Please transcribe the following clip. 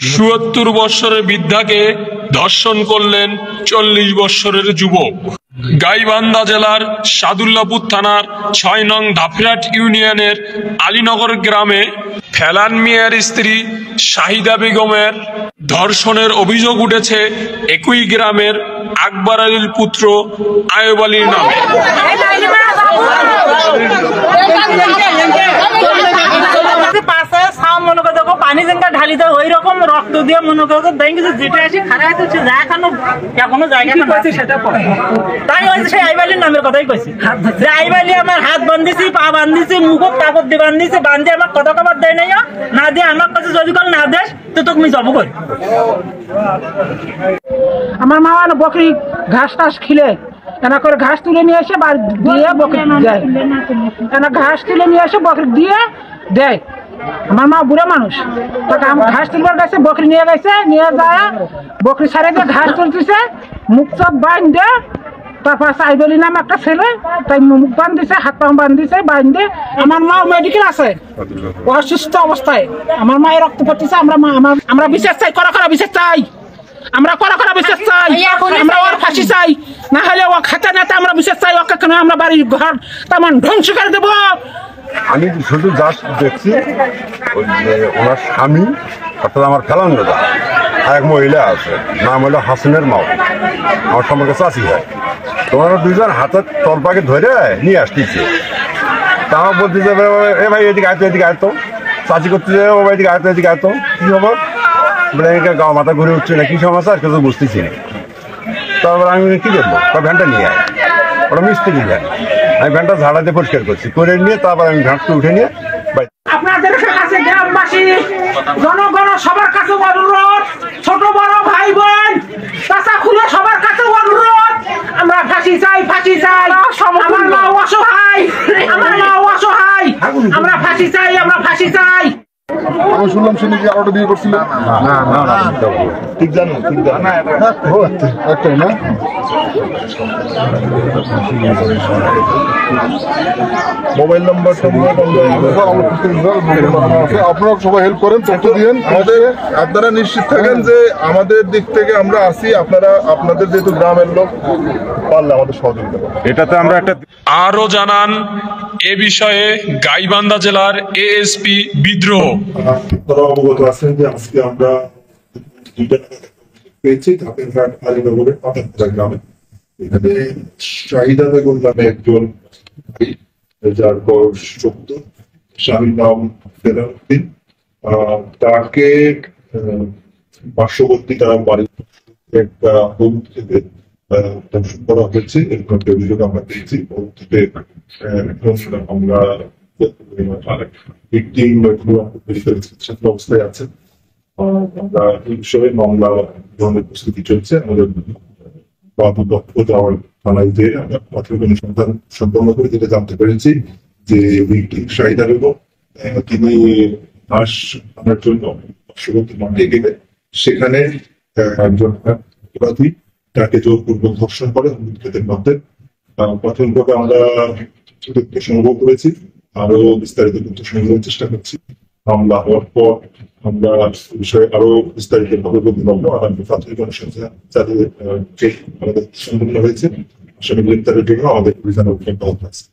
৭৭ বৎসরের বৃদ্ধাকে ধর্ষণ করলেন ৪০ বৎসরের যুবক। গাইবান্ধা জেলার সাদুল্লাপুর থানার ৬ নং ধাফিরাট ইউনিয়নের আলীনগর গ্রামে ফেলান মিয়ার স্ত্রী শাহিদা বেগমের ধর্ষণের অভিযোগ উঠেছে একই গ্রামের আকবর আলীর পুত্র আয়ব আলীর নামে। পানি যেটা ঢালি দেয় ওই রকম রক্ত দিয়ে মনে করো যেটা আসি খারাপ হচ্ছে যা এখনো এখনো জায়গা সেটা তাই ওই সেই আইবালির নামের কথাই কইছি যে আইবালি আমার হাত বান্ধিছি পা বান্ধিছি মুখত কাপড় দিয়ে বান্ধিছি বান্ধে আমার কথা খবর দেয় নাই না দিয়ে আমার কাছে যদি কল না দেশ তো তুমি জব করি। আমার মা বকরি ঘাস টাস খিলে এনা করে ঘাস তুলে নিয়ে এসে দিয়ে বকরি দেয়, এনা ঘাস তুলে নিয়ে এসে বকরি দিয়ে দেয়। আমার মা বুড়া মানুষ, তাকে ঘাস তুলবার গেছে, বকরি নিয়ে গেছে, নিয়ে যায় বকরি ছাড়ে দিয়ে ঘাস তুলতেছে, মুখ চোখ বাঁধে, তারপর সাইবলি নাম একটা ছেলে তাই মুখ বাঁধিছে, হাত পা বাঁধিছে, বাঁধে আমার মা মেডিকেল আছে অসুস্থ অবস্থায়, আমার মায়ের রক্ত পড়তেছে। আমরা বিচার চাই, করা বিচার চাই, আমরা করা বিচার চাই, আমরা ওর ফাঁসি চাই, না হলে ও খাতা নাতে আমরা বিচার চাই, ওকে কেন আমরা বাড়ির ঘর তেমন ধ্বংস করে দেবো। আমি শুধু জাস্ট দেখছি ওই যে ওনার স্বামী অর্থাৎ আমার ফেলান দাদা আর এক মহিলা আছে, নাম হলো হাসিনের মাও, আমার সম্পর্কে চাষি হয়। তোমার দুইজন হাতের তলপাকে ধরে নিয়ে আসতেছে, তা আমার বলতেছে এ ভাই এদিকে আয়তো, এদিকে আয়তো, চাষি করতেছে ও ভাই এদিকে আয়তো, এদিকে আয়তো, কী খবর বলে গাও মাথা ঘুরে উঠছে না, কী সমস্যা আর কিছু বুঝতেছি না। তারপর আমি কী করবো, ভ্যানটা নিয়ে আয়, ওটা মিস্ত্রি যায়, আমি ভ্যানটা ঝাড়াতে পরিষ্কার করছি, করে নিয়ে তারপর আমি ঘাটটা উঠে নিয়ে আপনাদের কাছে গ্রামবাসী জনগণ সবার কাছে অনুরোধ, ছোট বড় ভাই বোন চাচা খুলে সবার কাছে অনুরোধ, আমরা ফাঁসি চাই, ফাঁসি চাই, আমার মা অসহায়, আমার মা অসহায়, আমরা ফাঁসি চাই, আমরা ফাঁসি চাই। আমি শুনলাম শুনি যে আরোটা বিয়ে করছিলেন। না ঠিক জানো, ঠিক জানো একটাই না। মোবাইল নাম্বার আপনারা সবাই হেল্প করেন, তথ্য দিয়েন আমাদের। আপনারা নিশ্চিত থাকেন যে আমাদের দিক থেকে আমরা আসি, আপনারা আপনাদের যেহেতু গ্রামের লোক পারলে আমাদের সহযোগিতা করেন। এটাতে আমরা একটা আরো জানান এ বিষয়ে গাইবান্ধা জেলার এএসপি বিদ্রোহ। আপনারা অবগত আছেন যে আজকে আমরা দুইটা পেয়েছি ধাপেরঘাট আলীনগরের পাতানপাড়া গ্রামে। এখানে শাহিদা বেগম নামে একজন, যার বয়স 14, স্বামীর নাম ফেরাউদ্দিন, তাকে পার্শ্ববর্তী তার বাড়ির একটা হোম থেকে ধর্ষণ করা হয়েছে, এরকম একটা অভিযোগ আমরা পেয়েছি। পরবর্তীতে আমরা অবস্থায় আছে, আমরা এই বিষয়ে মামলা গ্রহণের প্রস্তুতি চলছে। আমাদের থানায় যে আমরা প্রাথমিক অনুসন্ধান সম্পন্ন করে যেটা জানতে পেরেছি যে শাহিদা বেগম তিনি ঘাস আনার জন্য পার্শ্ববর্তী মাঠে গেলে সেখানে একজন অপরাধী তাকে জোরপূর্বক ধর্ষণ করে ক্ষেতের মধ্যে। প্রাথমিকভাবে আমরা তথ্য সংগ্রহ করেছি, আরো বিস্তারিত তথ্য সংগ্রহের চেষ্টা করছি। মামলা হওয়ার পর আমরা বিষয়ে আরো বিস্তারিত ভাবে বলতে পারবো। আগামী প্রাথমিক অনুসন্ধান আমাদের সম্পূর্ণ হয়েছে, আসামি গ্রেপ্তারের জন্য আমাদের অভিযান অব্যাহত আছে।